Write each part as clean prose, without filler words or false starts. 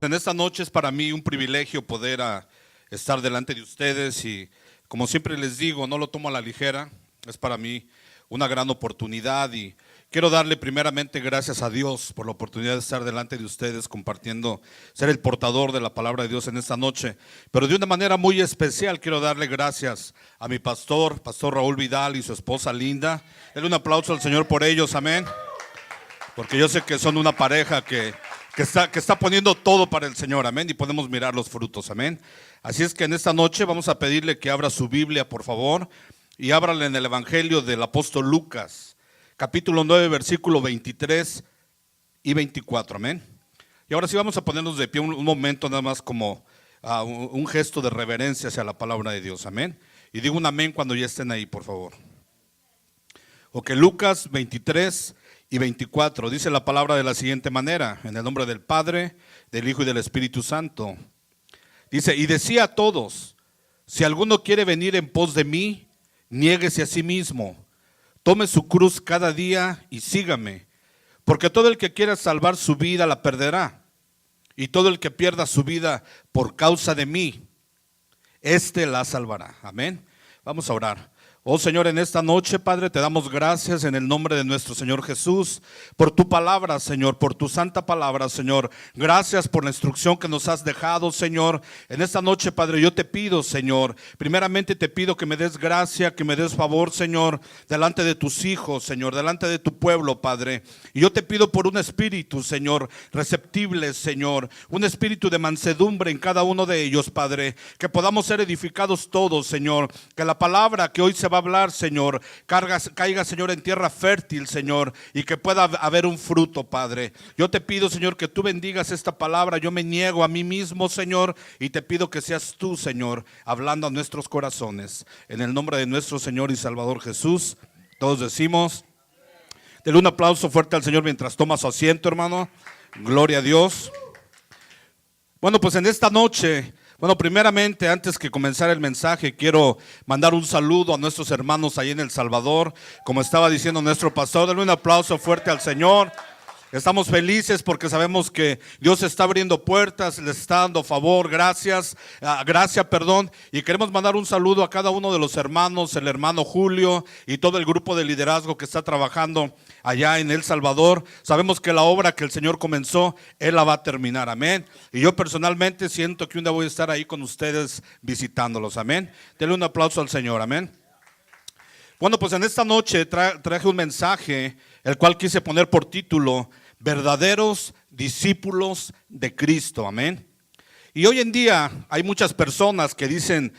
En esta noche es para mí un privilegio poder estar delante de ustedes y como siempre les digo, no lo tomo a la ligera, es para mí una gran oportunidad y quiero darle primeramente gracias a Dios por la oportunidad de estar delante de ustedes compartiendo, ser el portador de la palabra de Dios en esta noche, pero de una manera muy especial quiero darle gracias a mi pastor Raúl Vidal y su esposa Linda. Denle un aplauso al Señor por ellos, amén, porque yo sé que son una pareja que está poniendo todo para el Señor, amén, y podemos mirar los frutos, amén. Así es que en esta noche vamos a pedirle que abra su Biblia, por favor, y ábrala en el Evangelio del apóstol Lucas, capítulo 9, versículo 23 y 24, amén. Y ahora sí vamos a ponernos de pie un momento nada más como un gesto de reverencia hacia la palabra de Dios, amén. Y digo un amén cuando ya estén ahí, por favor. Ok, Lucas 23 y 24, dice la palabra de la siguiente manera, en el nombre del Padre, del Hijo y del Espíritu Santo. Dice, y decía a todos, si alguno quiere venir en pos de mí, niéguese a sí mismo, tome su cruz cada día y sígame, porque todo el que quiera salvar su vida la perderá, y todo el que pierda su vida por causa de mí, éste la salvará. Amén. Vamos a orar. Oh Señor, en esta noche, Padre, te damos gracias en el nombre de nuestro Señor Jesús, por tu palabra, Señor, por tu santa palabra, Señor. Gracias por la instrucción que nos has dejado, Señor. En esta noche, Padre, yo te pido, Señor, primeramente te pido que me des gracia, que me des favor, Señor, delante de tus hijos, Señor, delante de tu pueblo, Padre. Y yo te pido por un espíritu, Señor, receptible, Señor, un espíritu de mansedumbre en cada uno de ellos, Padre, que podamos ser edificados todos, Señor, que la palabra que hoy se va a hablar, Señor, caiga, Señor, en tierra fértil, Señor, y que pueda haber un fruto, Padre. Yo te pido, Señor, que tú bendigas esta palabra. Yo me niego a mí mismo, Señor, y te pido que seas tú, Señor, hablando a nuestros corazones. En el nombre de nuestro Señor y Salvador Jesús, todos decimos, denle un aplauso fuerte al Señor mientras toma su asiento, hermano. Gloria a Dios. Bueno, pues en esta noche, primeramente, antes que comenzar el mensaje, quiero mandar un saludo a nuestros hermanos ahí en El Salvador. Como estaba diciendo nuestro pastor, denle un aplauso fuerte al Señor. Estamos felices porque sabemos que Dios está abriendo puertas, les está dando favor, gracia, y queremos mandar un saludo a cada uno de los hermanos, el hermano Julio y todo el grupo de liderazgo que está trabajando allá en El Salvador. Sabemos que la obra que el Señor comenzó, Él la va a terminar, amén. Y yo personalmente siento que un día voy a estar ahí con ustedes visitándolos, amén. Denle un aplauso al Señor, amén. Bueno, pues en esta noche traje un mensaje, el cual quise poner por título, verdaderos discípulos de Cristo, amén. Y hoy en día hay muchas personas que dicen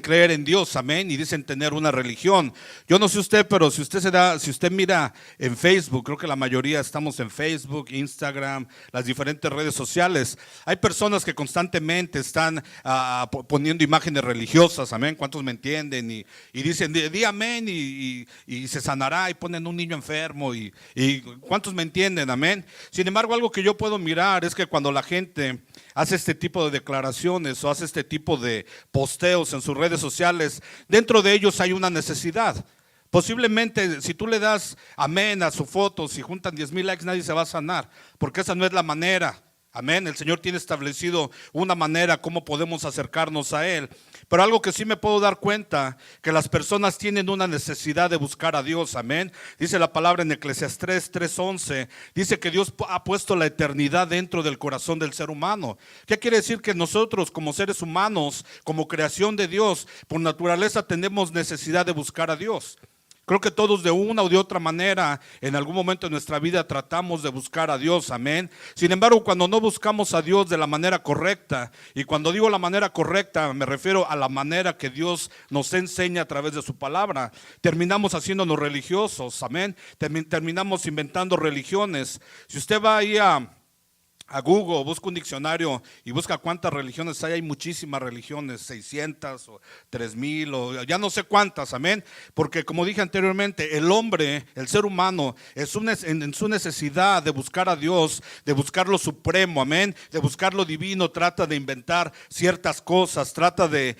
creer en Dios, amén, y dicen tener una religión. Yo no sé usted, pero si usted mira en Facebook, creo que la mayoría estamos en Facebook, Instagram, las diferentes redes sociales. Hay personas que constantemente están poniendo imágenes religiosas, amén. ¿Cuántos me entienden? Y dicen, di amén y se sanará, y ponen un niño enfermo y ¿cuántos me entienden? Amén. Sin embargo, algo que yo puedo mirar es que cuando la gente hace este tipo de declaraciones o hace este tipo de posteos en sus redes sociales, dentro de ellos hay una necesidad. Posiblemente si tú le das amén a su foto, si juntan 10,000 likes, nadie se va a sanar, porque esa no es la manera. Amén, el Señor tiene establecido una manera como podemos acercarnos a Él. Pero algo que sí me puedo dar cuenta, que las personas tienen una necesidad de buscar a Dios, amén. Dice la palabra en Eclesiastés 3:11, dice que Dios ha puesto la eternidad dentro del corazón del ser humano. ¿Qué quiere decir? Que nosotros como seres humanos, como creación de Dios, por naturaleza tenemos necesidad de buscar a Dios. Creo que todos de una o de otra manera en algún momento de nuestra vida tratamos de buscar a Dios, amén. Sin embargo, cuando no buscamos a Dios de la manera correcta, y cuando digo la manera correcta me refiero a la manera que Dios nos enseña a través de su palabra, terminamos haciéndonos religiosos, amén. Terminamos inventando religiones. Si usted va ahí a Google, busca un diccionario y busca cuántas religiones hay muchísimas religiones, 600 o 3,000 o ya no sé cuántas, amén, porque como dije anteriormente, el hombre, el ser humano, en su necesidad de buscar a Dios, de buscar lo supremo, amén, de buscar lo divino, trata de inventar ciertas cosas, trata de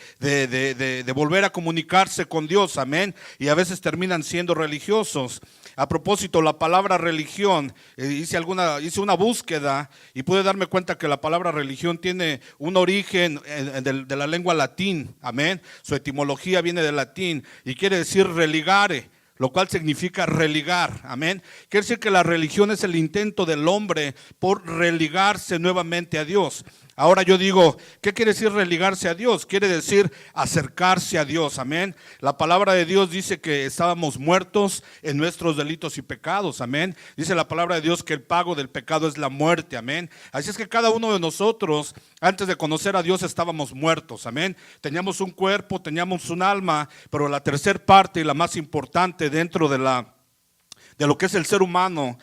volver a comunicarse con Dios, amén, y a veces terminan siendo religiosos. A propósito, la palabra religión, hice una búsqueda y pude darme cuenta que la palabra religión tiene un origen de la lengua latín, amén. Su etimología viene del latín y quiere decir religare, lo cual significa religar, amén. Quiere decir que la religión es el intento del hombre por religarse nuevamente a Dios. Ahora yo digo, ¿qué quiere decir religarse a Dios? Quiere decir acercarse a Dios, amén. La palabra de Dios dice que estábamos muertos en nuestros delitos y pecados, amén. Dice la palabra de Dios que el pago del pecado es la muerte, amén. Así es que cada uno de nosotros, antes de conocer a Dios, estábamos muertos, amén. Teníamos un cuerpo, teníamos un alma, pero la tercer parte y la más importante dentro de lo que es el ser humano,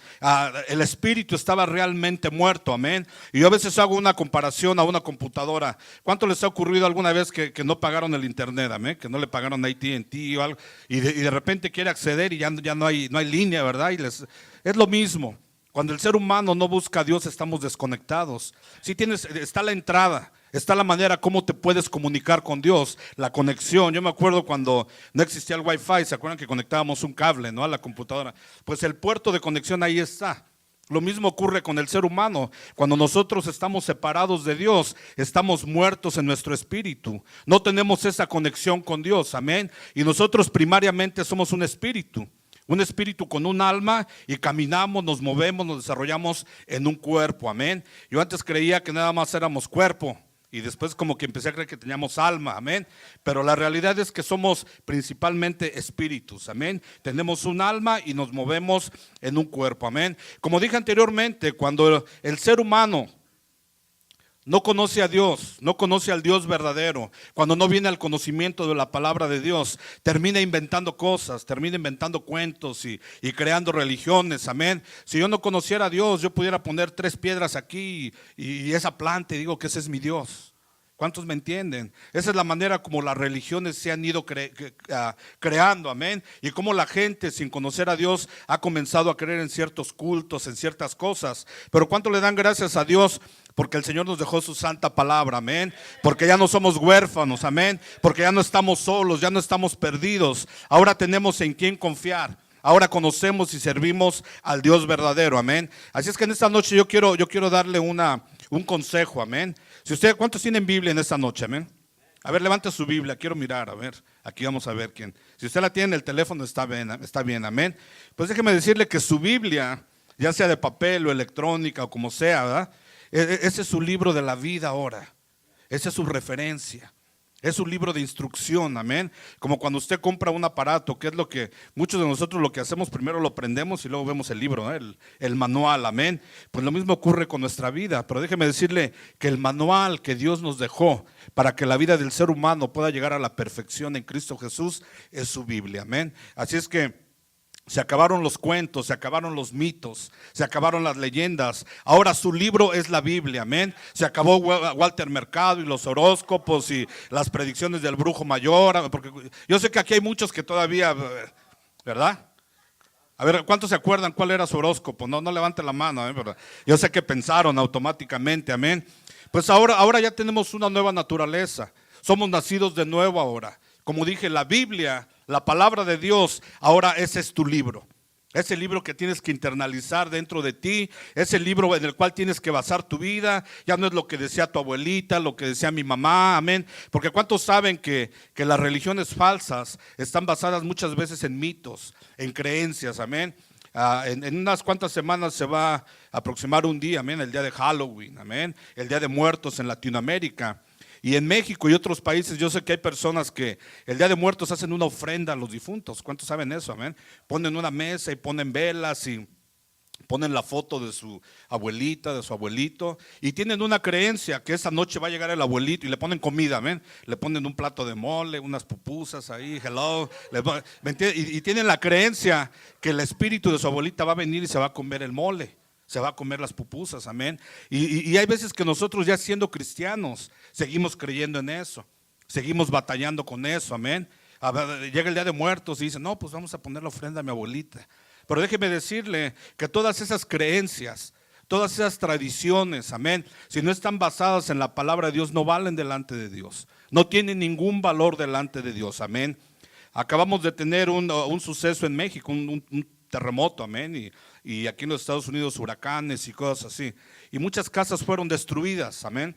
el espíritu estaba realmente muerto, amén. Y yo a veces hago una comparación a una computadora. ¿Cuánto les ha ocurrido alguna vez que no pagaron el internet, amén? Que no le pagaron a AT&T o algo, y de repente quiere acceder y ya no hay línea, ¿verdad? Es lo mismo. Cuando el ser humano no busca a Dios, estamos desconectados. Sí está la entrada, está la manera como te puedes comunicar con Dios, la conexión. Yo me acuerdo cuando no existía el Wi-Fi, ¿se acuerdan que conectábamos un cable, ¿no?, a la computadora? Pues el puerto de conexión ahí está. Lo mismo ocurre con el ser humano. Cuando nosotros estamos separados de Dios, estamos muertos en nuestro espíritu. No tenemos esa conexión con Dios, amén. Y nosotros primariamente somos un espíritu con un alma, y caminamos, nos movemos, nos desarrollamos en un cuerpo, amén. Yo antes creía que nada más éramos cuerpo, y después como que empecé a creer que teníamos alma, amén. Pero la realidad es que somos principalmente espíritus, amén. Tenemos un alma y nos movemos en un cuerpo, amén. Como dije anteriormente, cuando el ser humano no conoce a Dios, no conoce al Dios verdadero, cuando no viene al conocimiento de la palabra de Dios, termina inventando cosas, termina inventando cuentos y creando religiones, amén. Si yo no conociera a Dios, yo pudiera poner 3 piedras aquí y esa planta, y digo que ese es mi Dios. ¿Cuántos me entienden? Esa es la manera como las religiones se han ido creando, amén. Y como la gente sin conocer a Dios ha comenzado a creer en ciertos cultos, en ciertas cosas. Pero ¿cuánto le dan gracias a Dios? Porque el Señor nos dejó su santa palabra, amén. Porque ya no somos huérfanos, amén. Porque ya no estamos solos, ya no estamos perdidos. Ahora tenemos en quién confiar. Ahora conocemos y servimos al Dios verdadero, amén. Así es que en esta noche yo quiero darle un consejo, amén. Si usted, ¿cuántos tienen Biblia en esta noche, amén? A ver, levante su Biblia, quiero mirar, a ver, aquí vamos a ver quién. Si usted la tiene en el teléfono, está bien, amén. Pues déjeme decirle que su Biblia, ya sea de papel o electrónica o como sea, ¿verdad? Ese es su libro de la vida ahora, esa es su referencia. Es un libro de instrucción, amén. Como cuando usted compra un aparato, que es lo que muchos de nosotros lo que hacemos, primero lo prendemos y luego vemos el libro, ¿no? el manual, amén. Pues lo mismo ocurre con nuestra vida. Pero déjeme decirle que el manual que Dios nos dejó para que la vida del ser humano pueda llegar a la perfección en Cristo Jesús es su Biblia, amén. Así es que se acabaron los cuentos, se acabaron los mitos, se acabaron las leyendas. Ahora su libro es la Biblia, amén. Se acabó Walter Mercado y los horóscopos y las predicciones del brujo mayor. Porque yo sé que aquí hay muchos que todavía, ¿verdad? A ver, ¿cuántos se acuerdan cuál era su horóscopo? No levante la mano, ¿verdad? Yo sé que pensaron automáticamente, amén. Pues ahora ya tenemos una nueva naturaleza. Somos nacidos de nuevo ahora. Como dije, la Biblia, la palabra de Dios, ahora ese es tu libro. Es el libro que tienes que internalizar dentro de ti. Es el libro en el cual tienes que basar tu vida. Ya no es lo que decía tu abuelita, lo que decía mi mamá, amén. Porque ¿cuántos saben que las religiones falsas están basadas muchas veces en mitos, en creencias, amén? En unas cuantas semanas se va a aproximar un día, amén, el día de Halloween, amén, el día de muertos en Latinoamérica. Y en México y otros países yo sé que hay personas que el Día de Muertos hacen una ofrenda a los difuntos. ¿Cuántos saben eso? Amén. Ponen una mesa y ponen velas y ponen la foto de su abuelita, de su abuelito, y tienen una creencia que esa noche va a llegar el abuelito y le ponen comida, amén. Le ponen un plato de mole, unas pupusas ahí, hello, y tienen la creencia que el espíritu de su abuelita va a venir y se va a comer el mole. Se va a comer las pupusas, amén. Y hay veces que nosotros ya siendo cristianos seguimos creyendo en eso, seguimos batallando con eso, amén. Llega el Día de Muertos y dicen, no, pues vamos a poner la ofrenda a mi abuelita. Pero déjeme decirle que todas esas creencias, todas esas tradiciones, amén, si no están basadas en la palabra de Dios, no valen delante de Dios, no tienen ningún valor delante de Dios, amén. Acabamos de tener un suceso en México, un terremoto, amén, y aquí en los Estados Unidos huracanes y cosas así. Y muchas casas fueron destruidas, amén.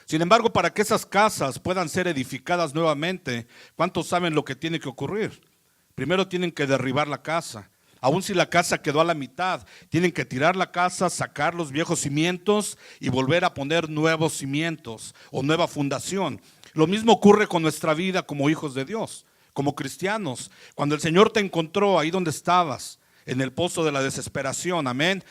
Sin embargo, para que esas casas puedan ser edificadas nuevamente, ¿cuántos saben lo que tiene que ocurrir? Primero tienen que derribar la casa. Aun si la casa quedó a la mitad, tienen que tirar la casa, sacar los viejos cimientos y volver a poner nuevos cimientos o nueva fundación. Lo mismo ocurre con nuestra vida como hijos de Dios, como cristianos. Cuando el Señor te encontró ahí donde estabas, en el pozo de la desesperación, amén.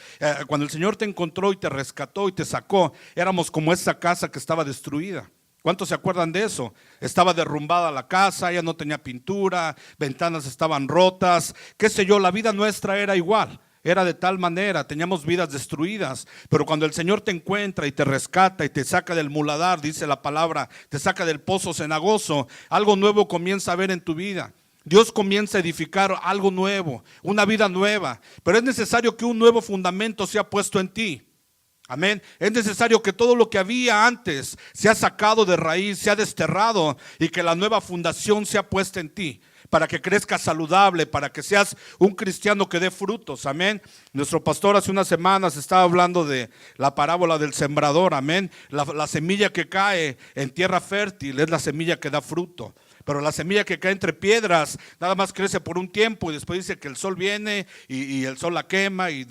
Cuando el Señor te encontró y te rescató y te sacó, éramos como esa casa que estaba destruida. ¿Cuántos se acuerdan de eso? Estaba derrumbada la casa, ya no tenía pintura, ventanas estaban rotas, qué sé yo, la vida nuestra era igual. Era de tal manera, teníamos vidas destruidas, pero cuando el Señor te encuentra y te rescata y te saca del muladar, dice la palabra, te saca del pozo cenagoso, algo nuevo comienza a ver en tu vida. Dios comienza a edificar algo nuevo, una vida nueva, pero es necesario que un nuevo fundamento sea puesto en ti. Amén. Es necesario que todo lo que había antes sea sacado de raíz, sea desterrado y que la nueva fundación sea puesta en ti, para que crezcas saludable, para que seas un cristiano que dé frutos, amén. Nuestro pastor hace unas semanas estaba hablando de la parábola del sembrador, amén. La semilla que cae en tierra fértil es la semilla que da fruto. Pero la semilla que cae entre piedras nada más crece por un tiempo y después dice que el sol viene y el sol la quema. Y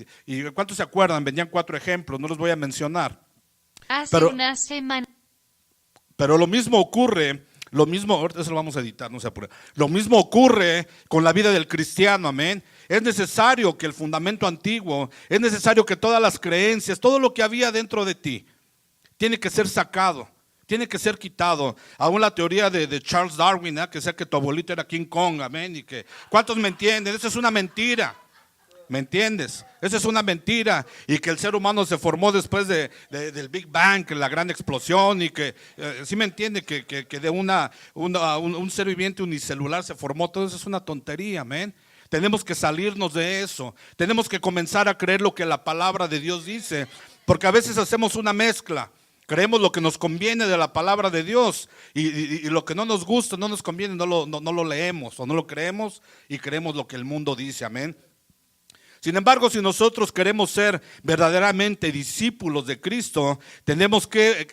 ¿cuántos se acuerdan? Venían 4 ejemplos, no los voy a mencionar. Hace una semana. Pero lo mismo ocurre, ahorita se lo vamos a editar, no se apure. Lo mismo ocurre con la vida del cristiano, amén. Es necesario que el fundamento antiguo, es necesario que todas las creencias, todo lo que había dentro de ti, tiene que ser sacado. Tiene que ser quitado. Aún la teoría de Charles Darwin, que sea que tu abuelito era King Kong, amén. Y que, ¿cuántos me entienden? Eso es una mentira. ¿Me entiendes? Eso es una mentira. Y que el ser humano se formó después del Big Bang, la gran explosión. Y que, ¿sí me entiende? Que de un ser viviente unicelular se formó. Todo eso es una tontería, amén. Tenemos que salirnos de eso. Tenemos que comenzar a creer lo que la palabra de Dios dice. Porque a veces hacemos una mezcla. Creemos lo que nos conviene de la palabra de Dios y lo que no nos gusta, no nos conviene, no lo leemos o no lo creemos y creemos lo que el mundo dice, amén. Sin embargo, si nosotros queremos ser verdaderamente discípulos de Cristo, tenemos que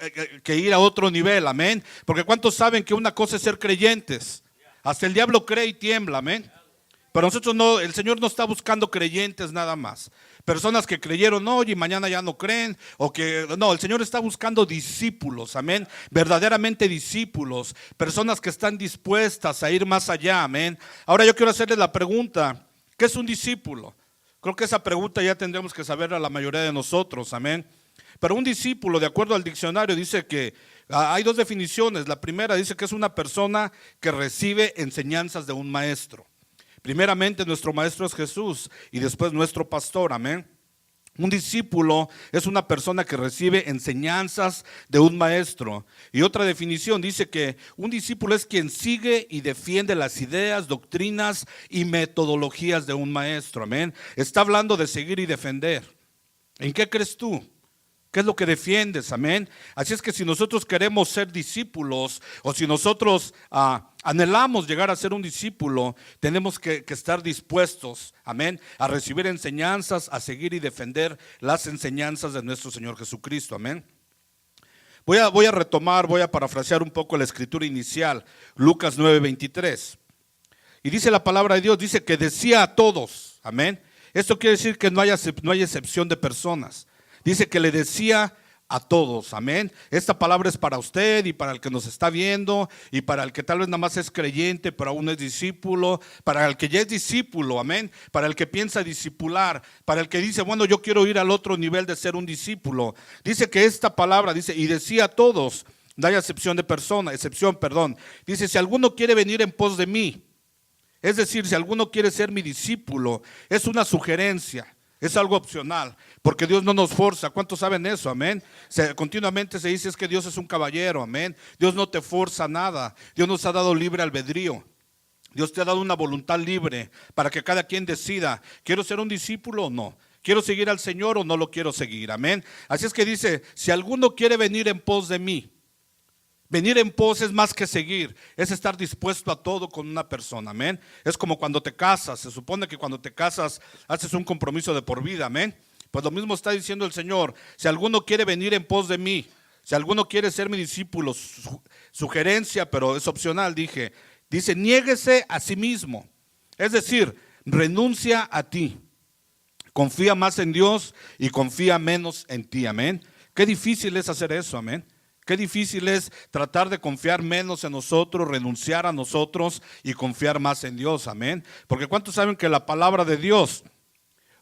ir a otro nivel, amén. Porque ¿cuántos saben que una cosa es ser creyentes? Hasta el diablo cree y tiembla, amén. Pero nosotros no, el Señor no está buscando creyentes nada más. Personas que creyeron hoy y mañana ya no creen, no, el Señor está buscando discípulos, amén, verdaderamente discípulos, personas que están dispuestas a ir más allá, amén. Ahora yo quiero hacerles la pregunta, ¿qué es un discípulo? Creo que esa pregunta ya tendremos que saberla la mayoría de nosotros, amén. Pero un discípulo, de acuerdo al diccionario, dice que hay 2 definiciones. La primera dice que es una persona que recibe enseñanzas de un maestro. Primeramente nuestro maestro es Jesús y después nuestro pastor, amén. Un discípulo es una persona que recibe enseñanzas de un maestro. Y otra definición dice que un discípulo es quien sigue y defiende las ideas, doctrinas y metodologías de un maestro, amén. Está hablando de seguir y defender. ¿En qué crees tú? ¿Qué es lo que defiendes? Amén. Así es que si nosotros queremos ser discípulos o si nosotros anhelamos llegar a ser un discípulo, tenemos que estar dispuestos, amén, a recibir enseñanzas, a seguir y defender las enseñanzas de nuestro Señor Jesucristo, amén. Voy a retomar, voy a parafrasear un poco la escritura inicial, Lucas 9:23. Y dice la palabra de Dios, dice que decía a todos, amén. Esto quiere decir que no hay excepción de personas. Dice que le decía a todos, amén. Esta palabra es para usted y para el que nos está viendo y para el que tal vez nada más es creyente pero aún no es discípulo, para el que ya es discípulo, amén, para el que piensa discipular, para el que dice, bueno, yo quiero ir al otro nivel de ser un discípulo. Dice que esta palabra, dice, y decía a todos, no hay excepción, dice, si alguno quiere venir en pos de mí, es decir, si alguno quiere ser mi discípulo, es una sugerencia. Es algo opcional, porque Dios no nos forza. ¿Cuántos saben eso? Amén. Continuamente se dice es que Dios es un caballero, amén. Dios no te forza nada. Dios nos ha dado libre albedrío. Dios te ha dado una voluntad libre para que cada quien decida, ¿quiero ser un discípulo o no? ¿Quiero seguir al Señor o no lo quiero seguir? Amén. Así es que dice, si alguno quiere venir en pos de mí. Venir en pos es más que seguir, es estar dispuesto a todo con una persona, amén. Es como cuando te casas, se supone que cuando te casas haces un compromiso de por vida, amén. Pues lo mismo está diciendo el Señor, si alguno quiere venir en pos de mí, si alguno quiere ser mi discípulo, sugerencia, pero es opcional, dice, niéguese a sí mismo, es decir, renuncia a ti, confía más en Dios y confía menos en ti, amén. Qué difícil es hacer eso, amén. Qué difícil es tratar de confiar menos en nosotros, renunciar a nosotros y confiar más en Dios, amén. Porque ¿cuántos saben que la palabra de Dios,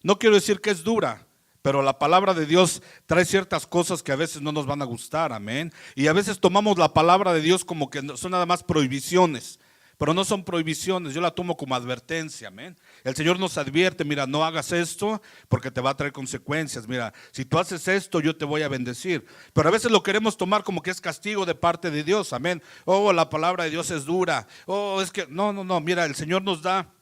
no quiero decir que es dura, pero la palabra de Dios trae ciertas cosas que a veces no nos van a gustar, amén? Y a veces tomamos la palabra de Dios como que son nada más prohibiciones, pero no son prohibiciones, yo la tomo como advertencia, amén. El Señor nos advierte, mira, no hagas esto porque te va a traer consecuencias, mira, si tú haces esto yo te voy a bendecir, pero a veces lo queremos tomar como que es castigo de parte de Dios, amén. Oh, la palabra de Dios es dura, oh, es que, no, mira, el Señor nos da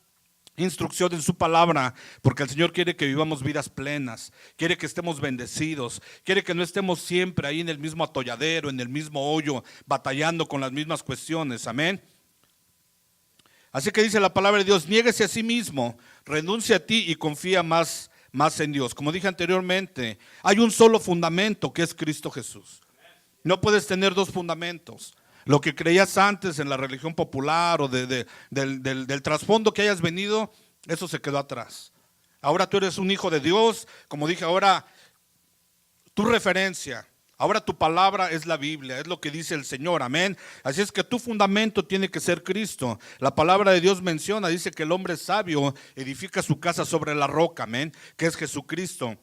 instrucción en su palabra, porque el Señor quiere que vivamos vidas plenas, quiere que estemos bendecidos, quiere que no estemos siempre ahí en el mismo atolladero, en el mismo hoyo, batallando con las mismas cuestiones, amén. Así que dice la palabra de Dios, niéguese a sí mismo, renuncia a ti y confía más en Dios. Como dije anteriormente, hay un solo fundamento que es Cristo Jesús. No puedes tener dos fundamentos. Lo que creías antes en la religión popular o del trasfondo que hayas venido, eso se quedó atrás. Ahora tú eres un hijo de Dios, como dije, ahora tu referencia, ahora tu palabra es la Biblia, es lo que dice el Señor, amén. Así es que tu fundamento tiene que ser Cristo. La palabra de Dios menciona, dice que el hombre sabio edifica su casa sobre la roca, amén, que es Jesucristo.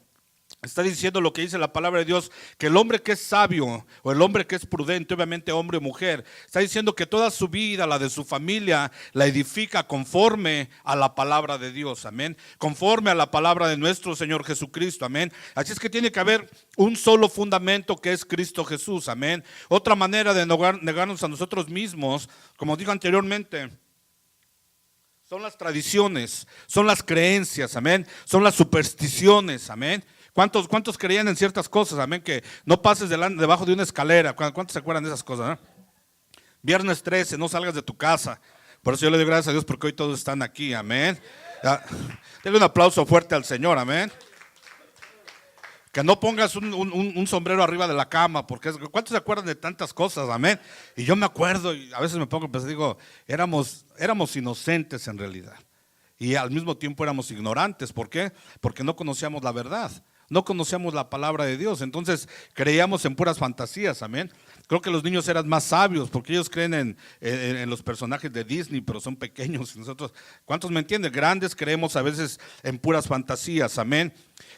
Está diciendo lo que dice la palabra de Dios, que el hombre que es sabio o el hombre que es prudente, obviamente hombre o mujer, está diciendo que toda su vida, la de su familia, la edifica conforme a la palabra de Dios, amén, conforme a la palabra de nuestro Señor Jesucristo, amén. Así es que tiene que haber un solo fundamento que es Cristo Jesús, amén. Otra manera de negarnos a nosotros mismos, como dijo anteriormente, son las tradiciones, son las creencias, amén, son las supersticiones, amén. ¿Cuántos creían en ciertas cosas, amén? Que no pases debajo de una escalera. ¿Cuántos se acuerdan de esas cosas? Viernes 13, no salgas de tu casa. Por eso yo le doy gracias a Dios porque hoy todos están aquí, amén. Denle un aplauso fuerte al Señor, amén. Que no pongas un sombrero arriba de la cama, porque ¿cuántos se acuerdan de tantas cosas, amén? Y yo me acuerdo y a veces me pongo, pues digo, éramos inocentes en realidad. Y al mismo tiempo éramos ignorantes. ¿Por qué? Porque no conocíamos la verdad. No conocíamos la palabra de Dios, entonces creíamos en puras fantasías, amén. Creo que los niños eran más sabios porque ellos creen en los personajes de Disney, pero son pequeños. Nosotros, ¿cuántos me entienden? Grandes creemos a veces en puras fantasías, amén.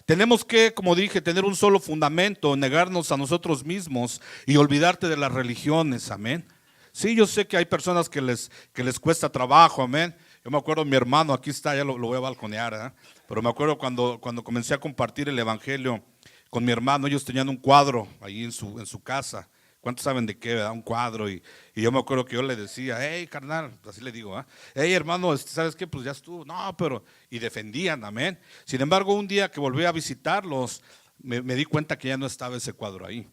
Tenemos que, como dije, tener un solo fundamento, negarnos a nosotros mismos y olvidarte de las religiones, amén. Sí, yo sé que hay personas que les cuesta trabajo, amén. Yo me acuerdo, mi hermano, aquí está, ya lo voy a balconear, pero me acuerdo cuando comencé a compartir el evangelio con mi hermano, ellos tenían un cuadro ahí en su casa. ¿Cuántos saben de qué, verdad? Un cuadro, y yo me acuerdo que yo le decía, hey, carnal, así le digo, hey, hermano, ¿sabes qué? Pues ya estuvo, no, pero, y defendían, amén. Sin embargo, un día que volví a visitarlos, me di cuenta que ya no estaba ese cuadro ahí.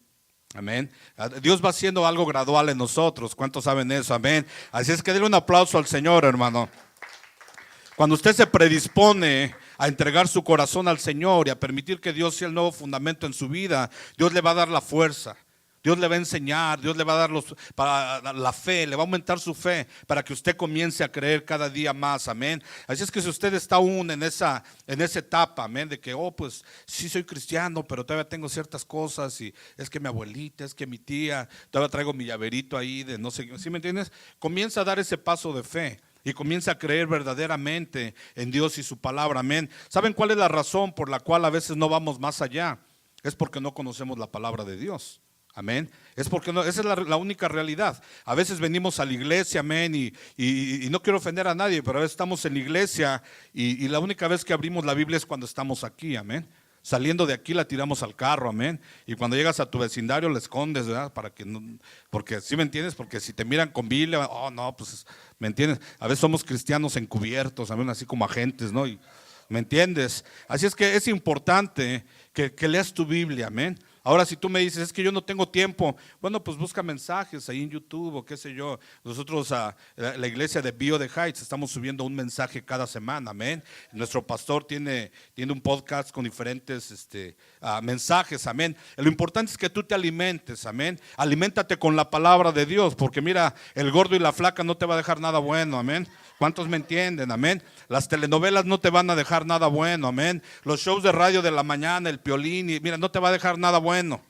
Amén. Dios va haciendo algo gradual en nosotros. ¿Cuántos saben eso? Amén. Así es que denle un aplauso al Señor, hermano. Cuando usted se predispone a entregar su corazón al Señor y a permitir que Dios sea el nuevo fundamento en su vida, Dios le va a dar la fuerza, Dios le va a enseñar, Dios le va a dar para la fe, le va a aumentar su fe para que usted comience a creer cada día más, amén. Así es que si usted está aún en esa etapa, amén, de que, pues sí soy cristiano, pero todavía tengo ciertas cosas, y es que mi abuelita, es que mi tía, todavía traigo mi llaverito ahí de no sé, ¿sí me entiendes? Comienza a dar ese paso de fe y comienza a creer verdaderamente en Dios y su palabra, amén. ¿Saben cuál es la razón por la cual a veces no vamos más allá? Es porque no conocemos la palabra de Dios. Amén. Es porque no, esa es la única realidad. A veces venimos a la iglesia, amén, y no quiero ofender a nadie, pero a veces estamos en la iglesia y la única vez que abrimos la Biblia es cuando estamos aquí, amén. Saliendo de aquí la tiramos al carro, amén. Y cuando llegas a tu vecindario la escondes, ¿verdad? Para que no, porque ¿sí me entiendes? Porque si te miran con Biblia, no, pues, ¿me entiendes? A veces somos cristianos encubiertos, amén, así como agentes, ¿no? ¿Me entiendes? Así es que es importante que leas tu Biblia, amén. Ahora si tú me dices, es que yo no tengo tiempo, bueno, pues busca mensajes ahí en YouTube o qué sé yo. Nosotros la iglesia de Bio de Heights estamos subiendo un mensaje cada semana, amén. Nuestro pastor tiene un podcast con diferentes mensajes, amén. Lo importante es que tú te alimentes, amén. Aliméntate con la palabra de Dios, porque mira, el gordo y la flaca no te va a dejar nada bueno, amén. ¿Cuántos me entienden? Amén. Las telenovelas no te van a dejar nada bueno, amén. Los shows de radio de la mañana, el Piolín, y mira, no te va a dejar nada bueno.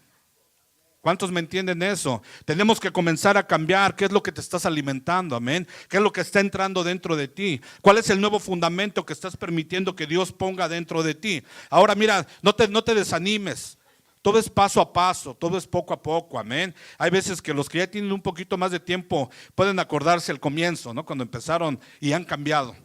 ¿Cuántos me entienden eso? Tenemos que comenzar a cambiar. ¿Qué es lo que te estás alimentando? Amén. ¿Qué es lo que está entrando dentro de ti? ¿Cuál es el nuevo fundamento que estás permitiendo que Dios ponga dentro de ti? Ahora mira, no te desanimes. Todo es paso a paso, todo es poco a poco, amén. Hay veces que los que ya tienen un poquito más de tiempo pueden acordarse al comienzo, ¿no? Cuando empezaron y han cambiado.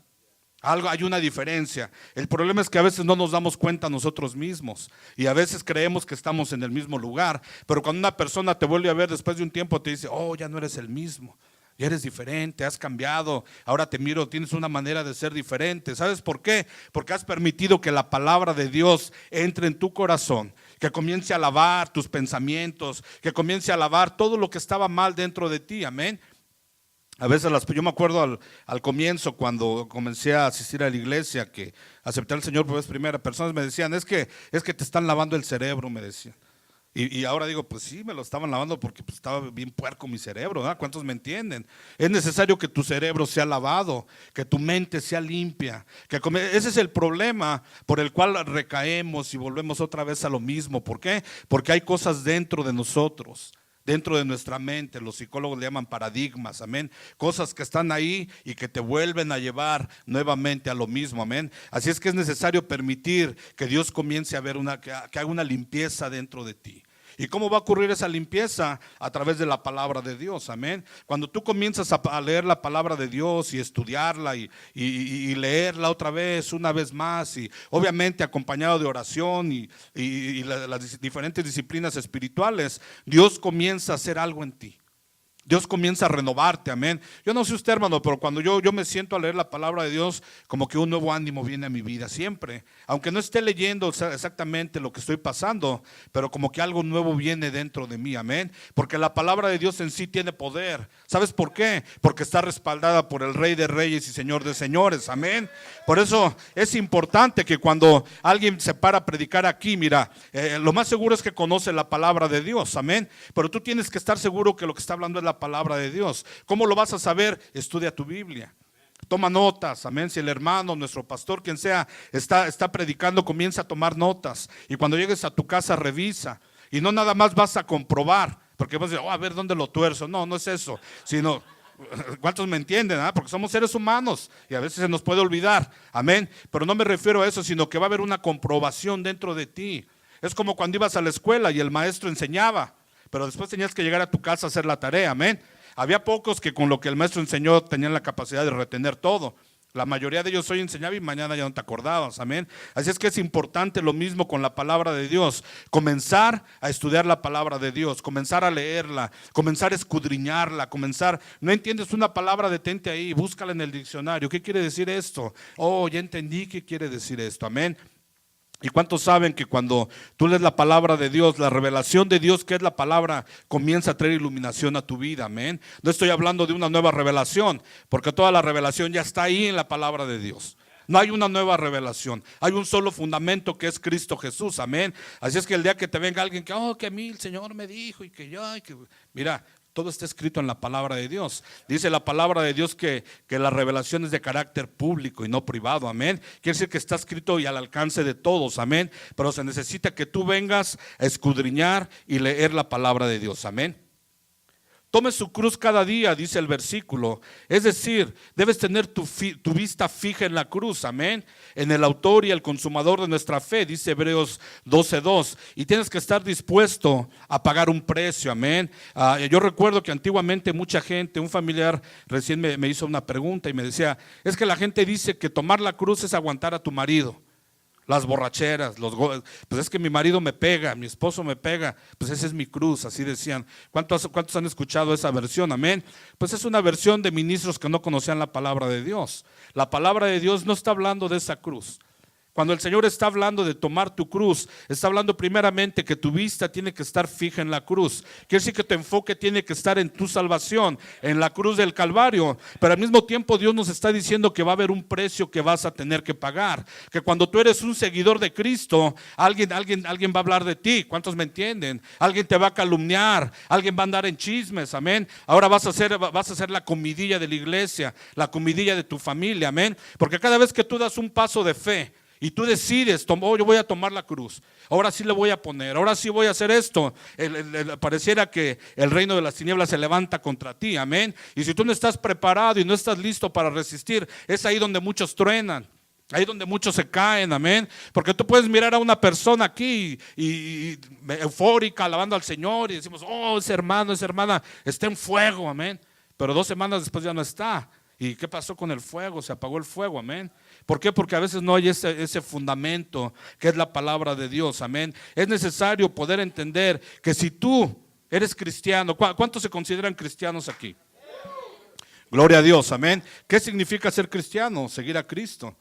Hay una diferencia. El problema es que a veces no nos damos cuenta nosotros mismos y a veces creemos que estamos en el mismo lugar, pero cuando una persona te vuelve a ver después de un tiempo te dice, oh, ya no eres el mismo. Ya eres diferente, has cambiado, ahora te miro, tienes una manera de ser diferente. ¿Sabes por qué? Porque has permitido que la palabra de Dios entre en tu corazón, que comience a lavar tus pensamientos, que comience a lavar todo lo que estaba mal dentro de ti, amén. A veces yo me acuerdo al comienzo cuando comencé a asistir a la iglesia, que acepté al Señor por vez primera, personas me decían, es que te están lavando el cerebro, me decían. Y ahora digo, pues sí, me lo estaban lavando porque pues estaba bien puerco mi cerebro, ¿verdad? ¿Cuántos me entienden? Es necesario que tu cerebro sea lavado, que tu mente sea limpia. Ese es el problema por el cual recaemos y volvemos otra vez a lo mismo. ¿Por qué? Porque hay cosas dentro de nosotros, dentro de nuestra mente, los psicólogos le llaman paradigmas, amén. Cosas que están ahí y que te vuelven a llevar nuevamente a lo mismo, amén. Así es que es necesario permitir que Dios comience a ver que haga una limpieza dentro de ti. ¿Y cómo va a ocurrir esa limpieza? A través de la palabra de Dios, amén. Cuando tú comienzas a leer la palabra de Dios y estudiarla y leerla otra vez, una vez más, y obviamente acompañado de oración y las diferentes disciplinas espirituales, Dios comienza a hacer algo en ti. Dios comienza a renovarte, amén. Yo no sé usted, hermano, pero cuando yo me siento a leer la palabra de Dios, como que un nuevo ánimo viene a mi vida siempre. Aunque no esté leyendo exactamente lo que estoy pasando, pero como que algo nuevo viene dentro de mí, amén. Porque la palabra de Dios en sí tiene poder. ¿Sabes por qué? Porque está respaldada por el Rey de Reyes y Señor de Señores, amén. Por eso es importante que cuando alguien se para a predicar aquí, mira, lo más seguro es que conoce la palabra de Dios, amén. Pero tú tienes que estar seguro que lo que está hablando es la palabra de Dios. ¿Cómo lo vas a saber? Estudia tu Biblia. Toma notas, amén. Si el hermano, nuestro pastor, quien sea, está predicando, comienza a tomar notas. Y cuando llegues a tu casa, revisa. Y no nada más vas a comprobar, porque vas a decir, a ver dónde lo tuerzo. No, no es eso, sino, ¿cuántos me entienden? Porque somos seres humanos y a veces se nos puede olvidar, amén. Pero no me refiero a eso, sino que va a haber una comprobación dentro de ti. Es como cuando ibas a la escuela y el maestro enseñaba, pero después tenías que llegar a tu casa a hacer la tarea, amén. Había pocos que con lo que el maestro enseñó tenían la capacidad de retener todo. La mayoría de ellos hoy enseñaba y mañana ya no te acordabas, amén. Así es que es importante lo mismo con la palabra de Dios. Comenzar a estudiar la palabra de Dios, comenzar a leerla, comenzar a escudriñarla, no entiendes una palabra, detente ahí, búscala en el diccionario. ¿Qué quiere decir esto? Oh, ya entendí qué quiere decir esto, amén. ¿Y cuántos saben que cuando tú lees la palabra de Dios, la revelación de Dios, que es la palabra, comienza a traer iluminación a tu vida, amén? No estoy hablando de una nueva revelación, porque toda la revelación ya está ahí en la palabra de Dios. No hay una nueva revelación, hay un solo fundamento que es Cristo Jesús, amén. Así es que el día que te venga alguien que a mí el Señor me dijo y que yo, mira, todo está escrito en la palabra de Dios. Dice la palabra de Dios que la revelación es de carácter público y no privado, amén. Quiere decir que está escrito y al alcance de todos, amén. Pero se necesita que tú vengas a escudriñar y leer la palabra de Dios, amén. Tome su cruz cada día, dice el versículo. Es decir, debes tener tu vista fija en la cruz, amén. En el autor y el consumador de nuestra fe, dice Hebreos 12:2. Y tienes que estar dispuesto a pagar un precio, amén. Yo recuerdo que antiguamente mucha gente, un familiar recién me hizo una pregunta y me decía, es que la gente dice que tomar la cruz es aguantar a tu marido. Las borracheras, pues es que mi marido me pega, mi esposo me pega, pues esa es mi cruz, así decían. ¿Cuántos han escuchado esa versión? Amén. Pues es una versión de ministros que no conocían la palabra de Dios. La palabra de Dios no está hablando de esa cruz. Cuando el Señor está hablando de tomar tu cruz, está hablando primeramente que tu vista tiene que estar fija en la cruz. Quiere decir que tu enfoque tiene que estar en tu salvación, en la cruz del Calvario. Pero al mismo tiempo Dios nos está diciendo que va a haber un precio que vas a tener que pagar. Que cuando tú eres un seguidor de Cristo, alguien va a hablar de ti. ¿Cuántos me entienden? Alguien te va a calumniar, alguien va a andar en chismes, amén. Ahora vas a ser la comidilla de la iglesia, la comidilla de tu familia, amén. Porque cada vez que tú das un paso de fe, y tú decides, yo voy a tomar la cruz, ahora sí le voy a poner, ahora sí voy a hacer esto, pareciera que el reino de las tinieblas se levanta contra ti, amén. Y si tú no estás preparado y no estás listo para resistir, es ahí donde muchos truenan, ahí donde muchos se caen, amén. Porque tú puedes mirar a una persona aquí y eufórica, alabando al Señor, y decimos, oh, ese hermano, esa hermana está en fuego, amén. Pero 2 semanas después ya no está. ¿Y qué pasó con el fuego? Se apagó el fuego, amén. ¿Por qué? Porque a veces no hay ese fundamento que es la palabra de Dios, amén. Es necesario poder entender que si tú eres cristiano, ¿cuántos se consideran cristianos aquí? Gloria a Dios, amén. ¿Qué significa ser cristiano? Seguir a Cristo.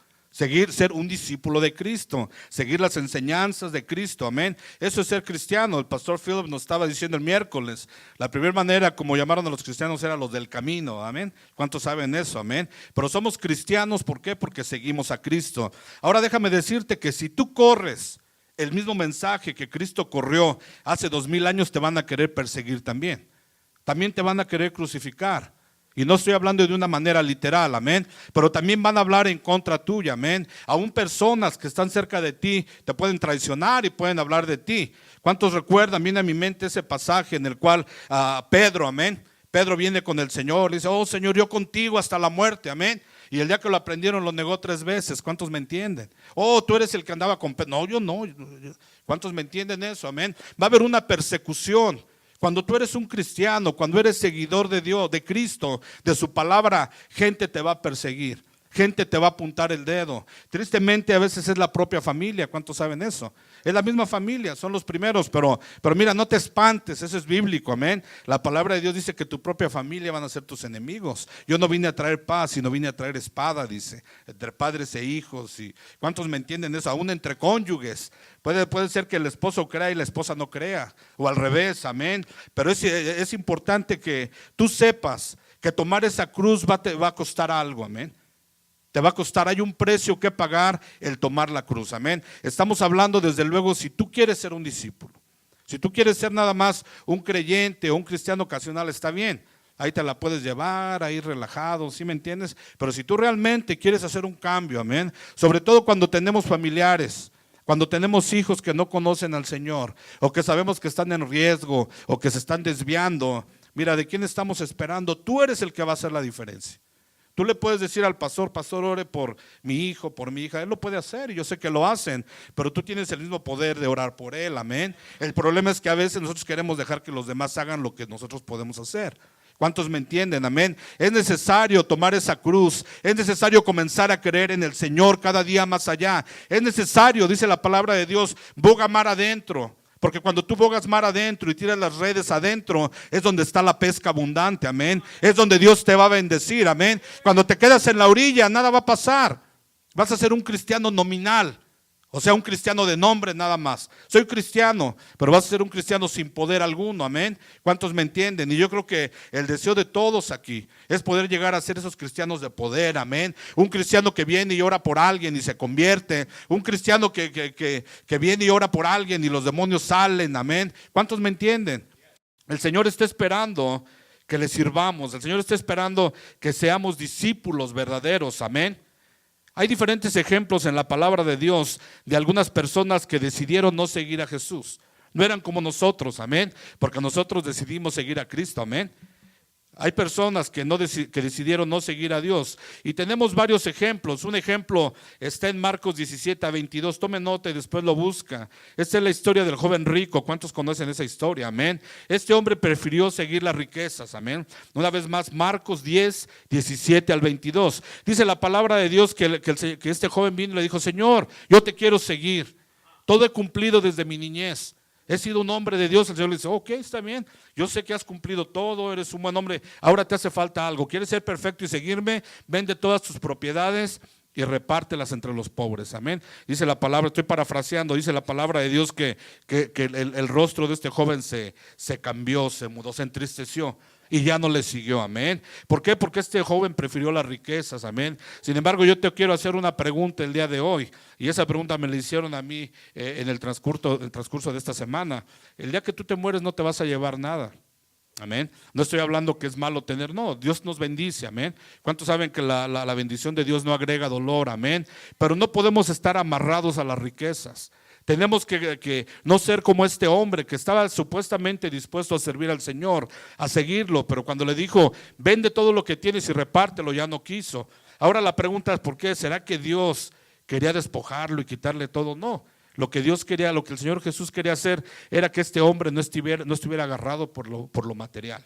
Ser un discípulo de Cristo, seguir las enseñanzas de Cristo, amén. Eso es ser cristiano. El pastor Philip nos estaba diciendo el miércoles, la primera manera como llamaron a los cristianos era los del camino, amén. ¿Cuántos saben eso? Amén. Pero somos cristianos, ¿por qué? Porque seguimos a Cristo. Ahora déjame decirte que si tú corres el mismo mensaje que Cristo corrió hace 2000 años, te van a querer perseguir también. También te van a querer crucificar. Y no estoy hablando de una manera literal, amén. Pero también van a hablar en contra tuya, amén. Aún personas que están cerca de ti te pueden traicionar y pueden hablar de ti. ¿Cuántos recuerdan? Viene a mi mente ese pasaje en el cual Pedro, amén. Pedro viene con el Señor y dice, oh Señor, yo contigo hasta la muerte, amén. Y el día que lo aprendieron lo negó 3 veces. ¿Cuántos me entienden? Oh, tú eres el que andaba con Pedro. No, yo no. ¿Cuántos me entienden eso? Amén. Va a haber una persecución. Cuando tú eres un cristiano, cuando eres seguidor de Dios, de Cristo, de su palabra, gente te va a perseguir, gente te va a apuntar el dedo. Tristemente a veces es la propia familia. ¿Cuántos saben eso? Es la misma familia, son los primeros, pero mira, no te espantes, eso es bíblico, amén. La palabra de Dios dice que tu propia familia van a ser tus enemigos. Yo no vine a traer paz, sino vine a traer espada, dice, entre padres e hijos. Y ¿cuántos me entienden eso? Aún entre cónyuges. Puede ser que el esposo crea y la esposa no crea, o al revés, amén. Pero es importante que tú sepas que tomar esa cruz te va a costar algo, amén. Te va a costar, hay un precio que pagar el tomar la cruz, amén. Estamos hablando desde luego, si tú quieres ser un discípulo, si tú quieres ser nada más un creyente o un cristiano ocasional, está bien. Ahí te la puedes llevar, ahí relajado, ¿sí me entiendes? Pero si tú realmente quieres hacer un cambio, amén. Sobre todo cuando tenemos familiares, cuando tenemos hijos que no conocen al Señor, o que sabemos que están en riesgo, o que se están desviando, mira, ¿de quién estamos esperando? Tú eres el que va a hacer la diferencia. Tú le puedes decir al pastor, ore por mi hijo, por mi hija. Él lo puede hacer y yo sé que lo hacen, pero tú tienes el mismo poder de orar por él, amén. El problema es que a veces nosotros queremos dejar que los demás hagan lo que nosotros podemos hacer. ¿Cuántos me entienden? Amén. Es necesario tomar esa cruz. Es necesario comenzar a creer en el Señor cada día más allá. Es necesario, dice la palabra de Dios, boga mar adentro. Porque cuando tú bogas mar adentro y tiras las redes adentro, es donde está la pesca abundante, amén. Es donde Dios te va a bendecir, amén. Cuando te quedas en la orilla, nada va a pasar. Vas a ser un cristiano nominal. O sea, un cristiano de nombre nada más. Soy cristiano, pero vas a ser un cristiano sin poder alguno, amén. ¿Cuántos me entienden? Y yo creo que el deseo de todos aquí es poder llegar a ser esos cristianos de poder, amén. Un cristiano que viene y ora por alguien y se convierte. Un cristiano que viene y ora por alguien y los demonios salen, amén. ¿Cuántos me entienden? El Señor está esperando que le sirvamos. El Señor está esperando que seamos discípulos verdaderos, amén. Hay diferentes ejemplos en la palabra de Dios de algunas personas que decidieron no seguir a Jesús. No eran como nosotros, amén, porque nosotros decidimos seguir a Cristo, amén. Hay personas que decidieron no seguir a Dios y tenemos varios ejemplos. Un ejemplo está en Marcos 17:22. Tome nota y después lo busca. Esta es la historia del joven rico. ¿Cuántos conocen esa historia? Amén. Este hombre prefirió seguir las riquezas. Amén. Una vez más, Marcos 10:17-22. Dice la palabra de Dios que este joven vino y le dijo: Señor, yo te quiero seguir. Todo he cumplido desde mi niñez. He sido un hombre de Dios. El Señor le dice: ok, está bien, yo sé que has cumplido todo, eres un buen hombre, ahora te hace falta algo. ¿Quieres ser perfecto y seguirme? Vende todas tus propiedades y repártelas entre los pobres, amén. Dice la palabra, estoy parafraseando, dice la palabra de Dios que el rostro de este joven se cambió, se mudó, se entristeció y ya no le siguió, amén. ¿Por qué? Porque este joven prefirió las riquezas, amén. Sin embargo, yo te quiero hacer una pregunta el día de hoy, y esa pregunta me la hicieron a mí en el transcurso de esta semana. El día que tú te mueres no te vas a llevar nada. Amén. No estoy hablando que es malo tener, no, Dios nos bendice, amén. ¿Cuántos saben que la bendición de Dios no agrega dolor? Amén. Pero no podemos estar amarrados a las riquezas. Tenemos que no ser como este hombre que estaba supuestamente dispuesto a servir al Señor, a seguirlo, pero cuando le dijo, vende todo lo que tienes y repártelo, ya no quiso. Ahora la pregunta es, ¿por qué? ¿Será que Dios quería despojarlo y quitarle todo? No. Lo que Dios quería, lo que el Señor Jesús quería hacer era que este hombre no estuviera agarrado por lo material.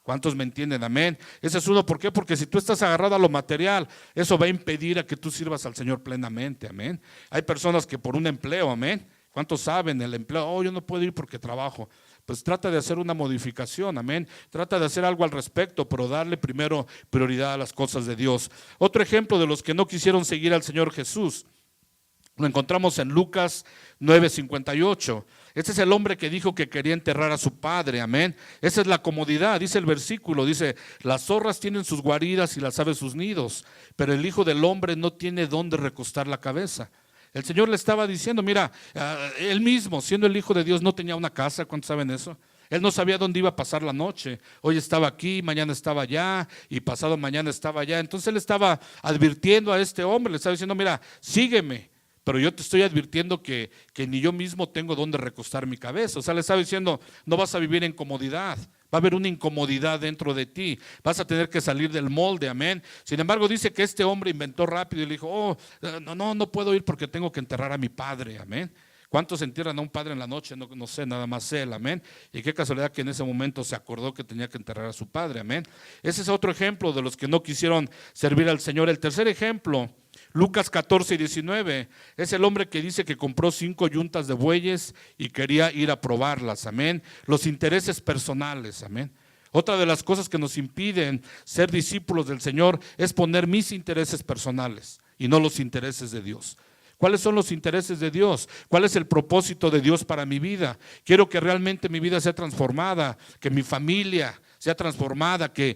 ¿Cuántos me entienden? Amén. Ese es uno. ¿Por qué? Porque si tú estás agarrado a lo material, eso va a impedir a que tú sirvas al Señor plenamente. Amén. Hay personas que por un empleo, amén. ¿Cuántos saben el empleo? Oh, yo no puedo ir porque trabajo. Pues trata de hacer una modificación, amén. Trata de hacer algo al respecto, pero darle primero prioridad a las cosas de Dios. Otro ejemplo de los que no quisieron seguir al Señor Jesús lo encontramos en Lucas 9:58. Este es el hombre que dijo que quería enterrar a su padre, amén. Esa es la comodidad, dice el versículo, dice, las zorras tienen sus guaridas y las aves sus nidos, pero el Hijo del Hombre no tiene dónde recostar la cabeza. El Señor le estaba diciendo, mira, él mismo, siendo el Hijo de Dios, no tenía una casa. ¿Cuántos saben eso? Él no sabía dónde iba a pasar la noche. Hoy estaba aquí, mañana estaba allá y pasado mañana estaba allá. Entonces él estaba advirtiendo a este hombre, le estaba diciendo, mira, sígueme. Pero yo te estoy advirtiendo que ni yo mismo tengo dónde recostar mi cabeza. O sea, le estaba diciendo, no vas a vivir en comodidad. Va a haber una incomodidad dentro de ti. Vas a tener que salir del molde, amén. Sin embargo, dice que este hombre inventó rápido y le dijo, no puedo ir porque tengo que enterrar a mi padre, amén. ¿Cuántos entierran a un padre en la noche? No sé, nada más él, amén. Y qué casualidad que en ese momento se acordó que tenía que enterrar a su padre, amén. Ese es otro ejemplo de los que no quisieron servir al Señor. El tercer ejemplo, Lucas 14:19, es el hombre que dice que compró 5 yuntas de bueyes y quería ir a probarlas, amén. Los intereses personales, amén. Otra de las cosas que nos impiden ser discípulos del Señor es poner mis intereses personales y no los intereses de Dios. ¿Cuáles son los intereses de Dios? ¿Cuál es el propósito de Dios para mi vida? Quiero que realmente mi vida sea transformada, que mi familia sea transformada, que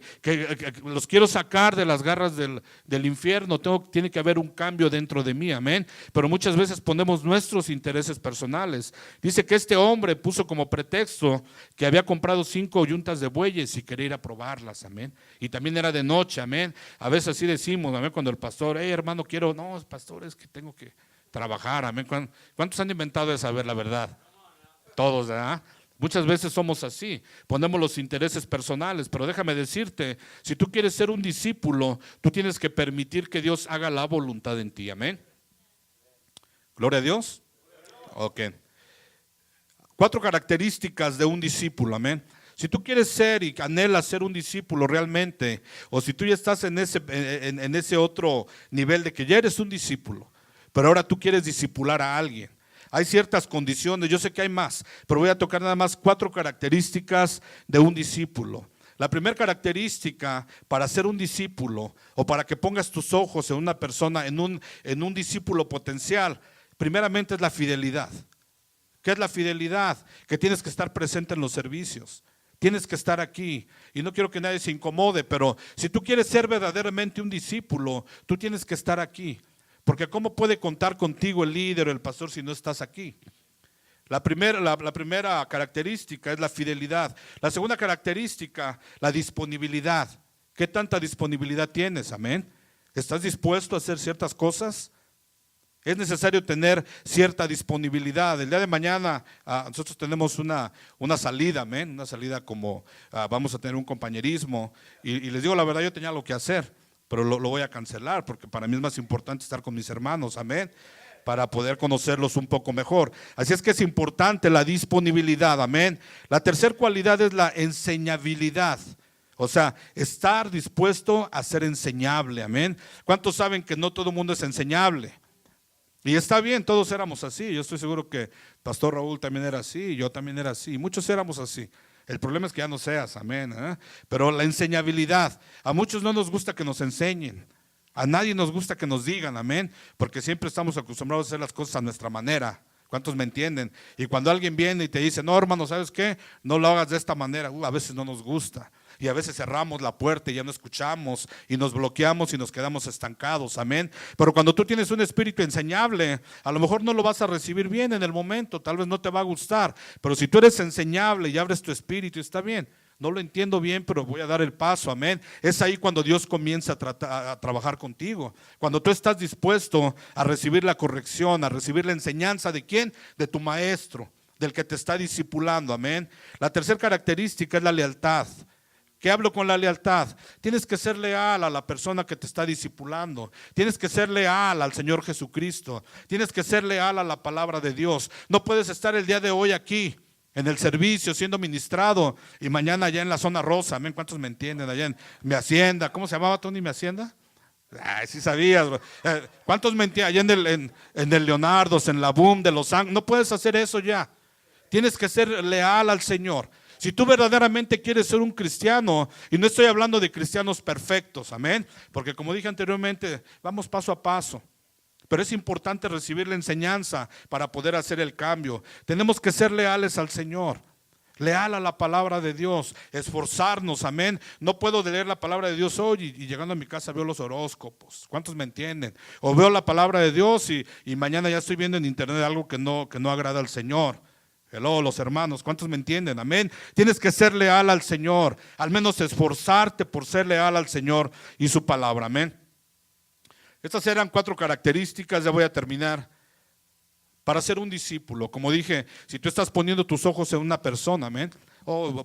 los quiero sacar de las garras del infierno. Tiene que haber un cambio dentro de mí, amén. Pero muchas veces ponemos nuestros intereses personales. Dice que este hombre puso como pretexto que había comprado 5 yuntas de bueyes y quería ir a probarlas, amén. Y también era de noche, amén. A veces así decimos, amén, cuando el pastor, hermano, pastor, es que tengo que trabajar, amén. ¿Cuántos han inventado de saber la verdad? Todos, ¿verdad? Muchas veces somos así, ponemos los intereses personales, pero déjame decirte, si tú quieres ser un discípulo, tú tienes que permitir que Dios haga la voluntad en ti, amén. Gloria a Dios. Ok. 4 características de un discípulo, amén. Si tú quieres ser y anhelas ser un discípulo realmente, o si tú ya estás en ese otro nivel de que ya eres un discípulo, pero ahora tú quieres discipular a alguien. Hay ciertas condiciones, yo sé que hay más, pero voy a tocar nada más 4 características de un discípulo. La primera característica para ser un discípulo o para que pongas tus ojos en una persona, en un discípulo potencial, primeramente es la fidelidad. ¿Qué es la fidelidad? Que tienes que estar presente en los servicios. Tienes que estar aquí y no quiero que nadie se incomode, pero si tú quieres ser verdaderamente un discípulo, tú tienes que estar aquí. Porque ¿cómo puede contar contigo el líder o el pastor si no estás aquí? La primera característica es la fidelidad. La segunda característica, la disponibilidad. ¿Qué tanta disponibilidad tienes? Amén. ¿Estás dispuesto a hacer ciertas cosas? Es necesario tener cierta disponibilidad. El día de mañana nosotros tenemos una salida, amén. Una salida como vamos a tener un compañerismo. Y les digo la verdad, yo tenía algo que hacer. Pero lo voy a cancelar porque para mí es más importante estar con mis hermanos, amén, para poder conocerlos un poco mejor. Así es que es importante la disponibilidad, amén. La tercera cualidad es la enseñabilidad, o sea, estar dispuesto a ser enseñable, amén. ¿Cuántos saben que no todo el mundo es enseñable? Y está bien, todos éramos así. Yo estoy seguro que Pastor Raúl también era así, yo también era así, muchos éramos así. El problema es que ya no seas, amén. Pero la enseñabilidad, a muchos no nos gusta que nos enseñen. A nadie nos gusta que nos digan, amén, porque siempre estamos acostumbrados a hacer las cosas a nuestra manera. ¿Cuántos me entienden? Y cuando alguien viene y te dice, no, hermano, ¿sabes qué? No lo hagas de esta manera. A veces no nos gusta. Y a veces cerramos la puerta y ya no escuchamos y nos bloqueamos y nos quedamos estancados, amén. Pero cuando tú tienes un espíritu enseñable, a lo mejor no lo vas a recibir bien en el momento, tal vez no te va a gustar. Pero si tú eres enseñable y abres tu espíritu, está bien. No lo entiendo bien, pero voy a dar el paso, amén. Es ahí cuando Dios comienza a trabajar contigo. Cuando tú estás dispuesto a recibir la corrección, a recibir la enseñanza ¿de quién? De tu maestro, del que te está discipulando, amén. La tercera característica es la lealtad. ¿Qué hablo con la lealtad? Tienes que ser leal a la persona que te está discipulando. Tienes que ser leal al Señor Jesucristo. Tienes que ser leal a la palabra de Dios. No puedes estar el día de hoy aquí en el servicio siendo ministrado y mañana allá en la zona rosa, amén. ¿Cuántos me entienden? Allá en mi hacienda, ¿cómo se llamaba Tony, mi hacienda? Ay, sí sabías. ¿Cuántos me entienden? Allá en el Leonardo's, en la Boom de Los Ángeles. No puedes hacer eso ya. Tienes que ser leal al Señor. Si tú verdaderamente quieres ser un cristiano, y no estoy hablando de cristianos perfectos, amén, porque como dije anteriormente, vamos paso a paso. Pero es importante recibir la enseñanza para poder hacer el cambio. Tenemos que ser leales al Señor, leal a la palabra de Dios, esforzarnos, amén. No puedo leer la palabra de Dios hoy y llegando a mi casa veo los horóscopos. ¿Cuántos me entienden? O veo la palabra de Dios y mañana ya estoy viendo en internet algo que no agrada al Señor. Hello, los hermanos, ¿cuántos me entienden? Amén. Tienes que ser leal al Señor, al menos esforzarte por ser leal al Señor y su palabra, amén. Estas eran 4 características, ya voy a terminar. Para ser un discípulo, como dije, si tú estás poniendo tus ojos en una persona, amén,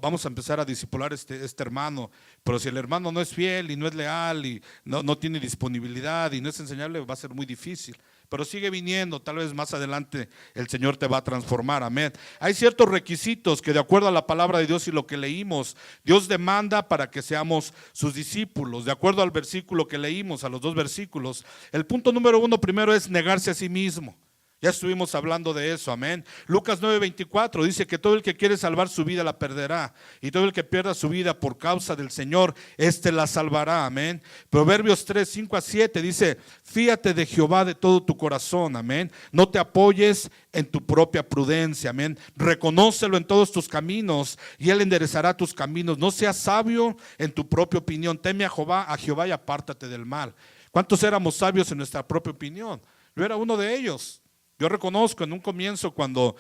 vamos a empezar a discipular este hermano, pero si el hermano no es fiel y no es leal y no tiene disponibilidad y no es enseñable, va a ser muy difícil. Pero sigue viniendo, tal vez más adelante el Señor te va a transformar, amén. Hay ciertos requisitos que de acuerdo a la palabra de Dios y lo que leímos, Dios demanda para que seamos sus discípulos. De acuerdo al versículo que leímos, a los 2 versículos, el punto número 1 primero es negarse a sí mismo. Ya estuvimos hablando de eso, amén. Lucas 9:24 dice que todo el que quiere salvar su vida la perderá, y todo el que pierda su vida por causa del Señor, éste la salvará, amén. Proverbios 3:5-7 dice, fíate de Jehová de todo tu corazón, amén. No te apoyes en tu propia prudencia, amén. Reconócelo en todos tus caminos y Él enderezará tus caminos. No seas sabio en tu propia opinión, teme a Jehová y apártate del mal. ¿Cuántos éramos sabios en nuestra propia opinión? Yo era uno de ellos. Yo reconozco en un comienzo cuando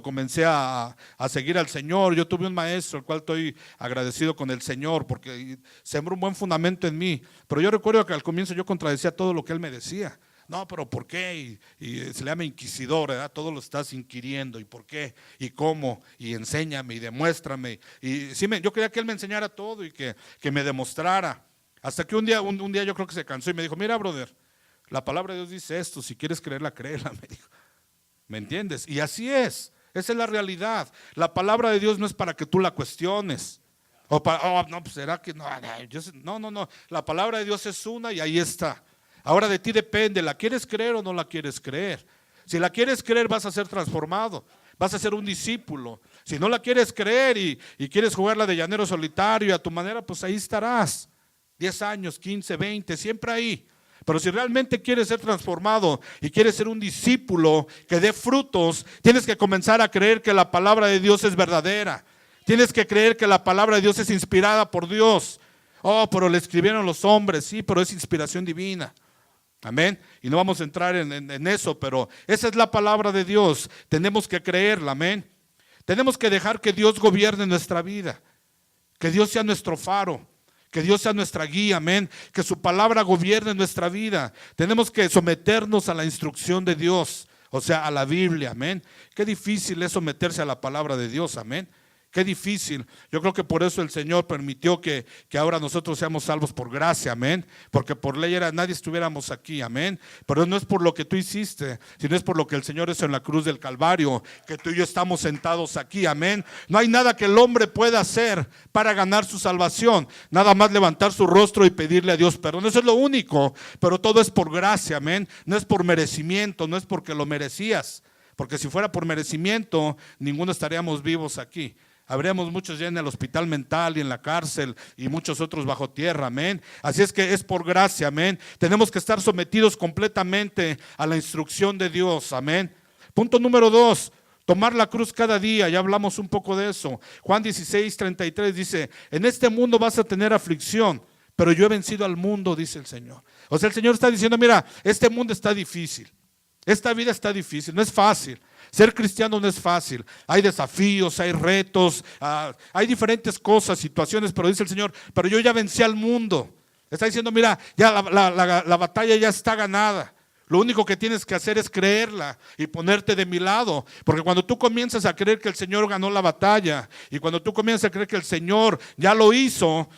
comencé a seguir al Señor, yo tuve un maestro al cual estoy agradecido con el Señor porque sembró un buen fundamento en mí, pero yo recuerdo que al comienzo yo contradecía todo lo que él me decía. No, pero ¿por qué? Y se le llama inquisidor, ¿verdad? Todo lo estás inquiriendo, ¿y por qué? ¿Y cómo? Y enséñame y demuéstrame. Y sí, yo quería que él me enseñara todo y que me demostrara. Hasta que un día yo creo que se cansó y me dijo, mira, brother, la palabra de Dios dice esto, si quieres creerla, créela, me dijo. ¿Me entiendes? Y así es, esa es la realidad. La palabra de Dios no es para que tú la cuestiones. O para, no, pues será que no. No. La palabra de Dios es una y ahí está. Ahora de ti depende, ¿la quieres creer o no la quieres creer? Si la quieres creer, vas a ser transformado, vas a ser un discípulo. Si no la quieres creer y quieres jugarla de llanero solitario y a tu manera, pues ahí estarás. 10 años, 15, 20, siempre ahí. Pero si realmente quieres ser transformado y quieres ser un discípulo que dé frutos, tienes que comenzar a creer que la palabra de Dios es verdadera. Tienes que creer que la palabra de Dios es inspirada por Dios. Pero le escribieron los hombres, sí, pero es inspiración divina. Amén. Y no vamos a entrar en eso, pero esa es la palabra de Dios. Tenemos que creerla, amén. Tenemos que dejar que Dios gobierne nuestra vida, que Dios sea nuestro faro. Que Dios sea nuestra guía, amén. Que su palabra gobierne nuestra vida. Tenemos que someternos a la instrucción de Dios, o sea, a la Biblia, amén. Qué difícil es someterse a la palabra de Dios, amén. Qué difícil. Yo creo que por eso el Señor permitió que ahora nosotros seamos salvos por gracia, amén. Porque por ley nadie estuviéramos aquí, amén. Pero no es por lo que tú hiciste, sino es por lo que el Señor hizo en la cruz del Calvario, que tú y yo estamos sentados aquí, amén. No hay nada que el hombre pueda hacer para ganar su salvación, nada más levantar su rostro y pedirle a Dios perdón. Eso es lo único, pero todo es por gracia, amén. No es por merecimiento, no es porque lo merecías, porque si fuera por merecimiento, ninguno estaríamos vivos aquí. habríamos muchos ya en el hospital mental y en la cárcel y muchos otros bajo tierra, amén. Así es que es por gracia, amén. Tenemos que estar sometidos completamente a la instrucción de Dios, amén. Punto número 2, tomar la cruz cada día, ya hablamos un poco de eso. Juan 16:33 dice, en este mundo vas a tener aflicción, pero yo he vencido al mundo, dice el Señor. O sea, el Señor está diciendo, mira, este mundo está difícil, esta vida está difícil, no es fácil. Ser cristiano no es fácil, hay desafíos, hay retos, hay diferentes cosas, situaciones, pero dice el Señor, pero yo ya vencí al mundo. Está diciendo, mira, ya la batalla ya está ganada. Lo único que tienes que hacer es creerla y ponerte de mi lado, porque cuando tú comienzas a creer que el Señor ganó la batalla y cuando tú comienzas a creer que el Señor ya lo hizo,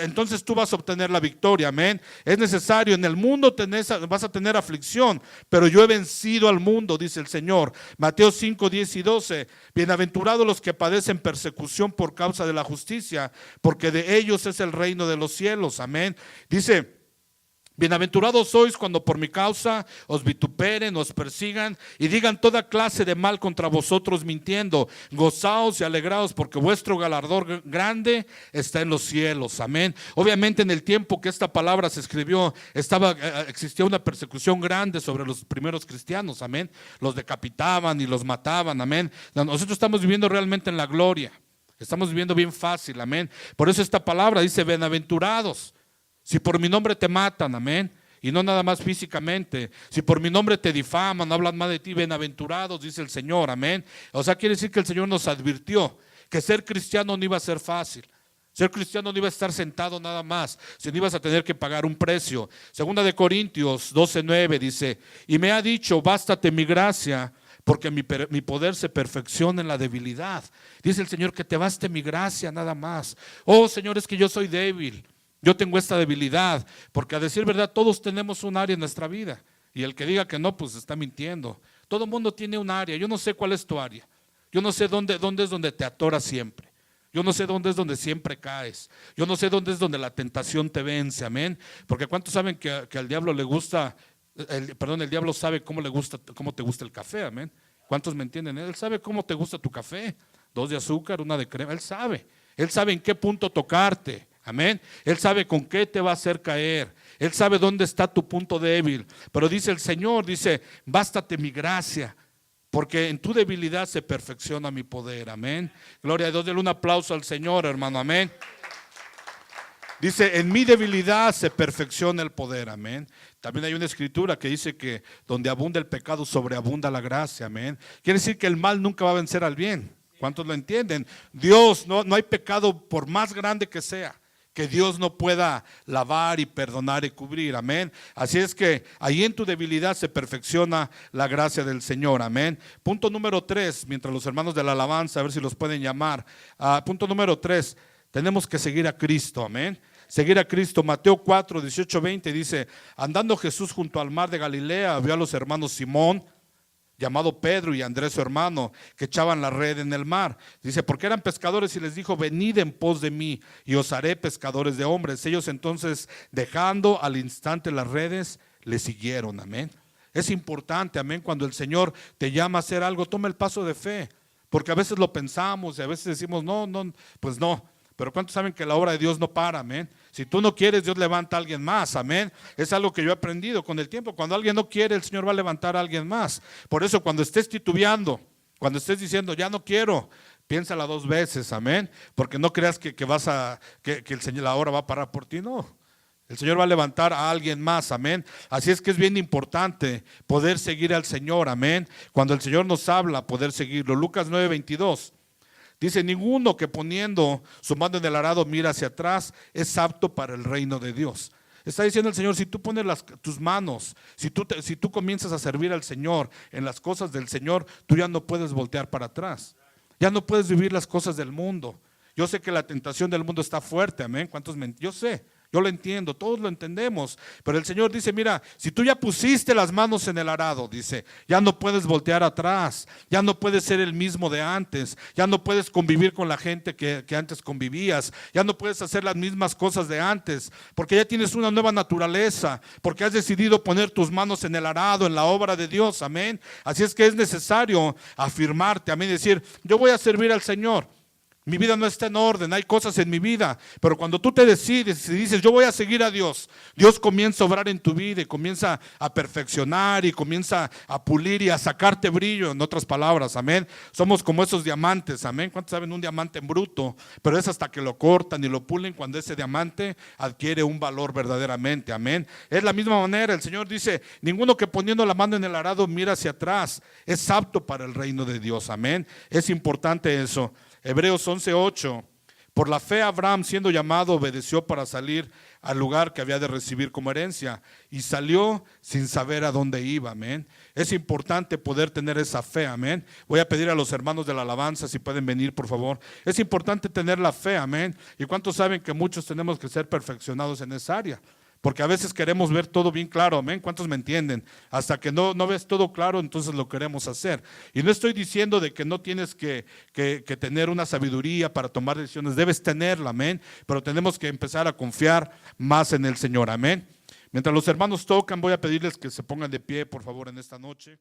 entonces tú vas a obtener la victoria, amén. Es necesario, en el mundo vas a tener aflicción, pero yo he vencido al mundo, dice el Señor. Mateo 5:10 y 12, bienaventurados los que padecen persecución por causa de la justicia, porque de ellos es el reino de los cielos, amén. Dice, bienaventurados sois cuando por mi causa os vituperen, os persigan y digan toda clase de mal contra vosotros mintiendo. Gozaos y alegraos porque vuestro galardón grande está en los cielos, amén. Obviamente en el tiempo que esta palabra se escribió existía una persecución grande sobre los primeros cristianos, amén. Los decapitaban y los mataban, amén. Nosotros estamos viviendo realmente en la gloria, estamos viviendo bien fácil, amén. Por eso esta palabra dice bienaventurados. Si por mi nombre te matan, amén, y no nada más físicamente, si por mi nombre te difaman, hablan mal de ti, bienaventurados, dice el Señor, amén. O sea, quiere decir que el Señor nos advirtió que ser cristiano no iba a ser fácil. Ser cristiano no iba a estar sentado nada más, sino ibas a tener que pagar un precio. Segunda de Corintios 12:9 dice, y me ha dicho, bástate mi gracia, porque mi poder se perfecciona en la debilidad. Dice el Señor que te baste mi gracia nada más. Oh Señor, es que yo soy débil. Yo tengo esta debilidad, porque a decir verdad todos tenemos un área en nuestra vida y el que diga que no, pues está mintiendo. Todo el mundo tiene un área, yo no sé cuál es tu área, yo no sé dónde es donde te atoras siempre, yo no sé dónde es donde siempre caes, yo no sé dónde es donde la tentación te vence, amén, porque ¿cuántos saben que al diablo le gusta, el diablo sabe cómo te gusta el café, amén? ¿Cuántos me entienden? Él sabe cómo te gusta tu café, 2 de azúcar, 1 de crema, él sabe en qué punto tocarte. Amén. Él sabe con qué te va a hacer caer. Él sabe dónde está tu punto débil. Pero dice el Señor, dice, bástate mi gracia, porque en tu debilidad se perfecciona mi poder. Amén. Gloria a Dios, denle un aplauso al Señor, hermano. Amén. Dice, en mi debilidad se perfecciona el poder. Amén. También hay una escritura que dice que donde abunda el pecado, sobreabunda la gracia. Amén. Quiere decir que el mal nunca va a vencer al bien. ¿Cuántos lo entienden? Dios, no hay pecado por más grande que sea, que Dios no pueda lavar y perdonar y cubrir, amén. Así es que ahí en tu debilidad se perfecciona la gracia del Señor, amén. Punto número 3, mientras los hermanos de la alabanza, a ver si los pueden llamar. Punto número 3, tenemos que seguir a Cristo, amén. Seguir a Cristo. Mateo 4, 18, 20 dice, andando Jesús junto al mar de Galilea, vio a los hermanos Simón, llamado Pedro, y Andrés su hermano, que echaban la red en el mar. Dice, porque eran pescadores, y les dijo, venid en pos de mí y os haré pescadores de hombres. Ellos entonces, dejando al instante las redes, le siguieron, amén. Es importante, amén, cuando el Señor te llama a hacer algo, toma el paso de fe, porque a veces lo pensamos y a veces decimos, no, pues no. Pero ¿cuántos saben que la obra de Dios no para, amén? Si tú no quieres, Dios levanta a alguien más, amén. Es algo que yo he aprendido con el tiempo. Cuando alguien no quiere, el Señor va a levantar a alguien más. Por eso cuando estés titubeando, cuando estés diciendo, ya no quiero, piénsala 2 veces, amén. Porque no creas que el Señor la obra va a parar por ti, no. El Señor va a levantar a alguien más, amén. Así es que es bien importante poder seguir al Señor, amén. Cuando el Señor nos habla, poder seguirlo. Lucas 9:22. Dice, ninguno que poniendo su mano en el arado mira hacia atrás es apto para el reino de Dios. Está diciendo el Señor, si tú pones tus manos, si tú comienzas a servir al Señor en las cosas del Señor, tú ya no puedes voltear para atrás. Ya no puedes vivir las cosas del mundo. Yo sé que la tentación del mundo está fuerte, amén. Yo sé. Yo lo entiendo, todos lo entendemos, pero el Señor dice, mira, si tú ya pusiste las manos en el arado, dice, ya no puedes voltear atrás, ya no puedes ser el mismo de antes, ya no puedes convivir con la gente que antes convivías, ya no puedes hacer las mismas cosas de antes, porque ya tienes una nueva naturaleza, porque has decidido poner tus manos en el arado, en la obra de Dios, amén. Así es que es necesario afirmarte, amén, decir, yo voy a servir al Señor. mi vida no está en orden, hay cosas en mi vida, pero cuando tú te decides y dices, yo voy a seguir a Dios, Dios comienza a obrar en tu vida y comienza a perfeccionar y comienza a pulir y a sacarte brillo, en otras palabras, amén. Somos como esos diamantes, amén. ¿Cuántos saben un diamante en bruto? Pero es hasta que lo cortan y lo pulen cuando ese diamante adquiere un valor verdaderamente, amén. Es la misma manera, el Señor dice, ninguno que poniendo la mano en el arado mira hacia atrás, es apto para el reino de Dios, amén. Es importante eso. Hebreos 11:8, por la fe Abraham, siendo llamado, obedeció para salir al lugar que había de recibir como herencia y salió sin saber a dónde iba, amén. Es importante poder tener esa fe, amén. Voy a pedir a los hermanos de la alabanza si pueden venir, por favor. Es importante tener la fe, amén. ¿Y cuántos saben que muchos tenemos que ser perfeccionados en esa área? Porque a veces queremos ver todo bien claro, amén. ¿Cuántos me entienden? Hasta que no ves todo claro, entonces lo queremos hacer. Y no estoy diciendo de que no tienes que tener una sabiduría para tomar decisiones, debes tenerla, amén. Pero tenemos que empezar a confiar más en el Señor, amén. Mientras los hermanos tocan, voy a pedirles que se pongan de pie, por favor, en esta noche.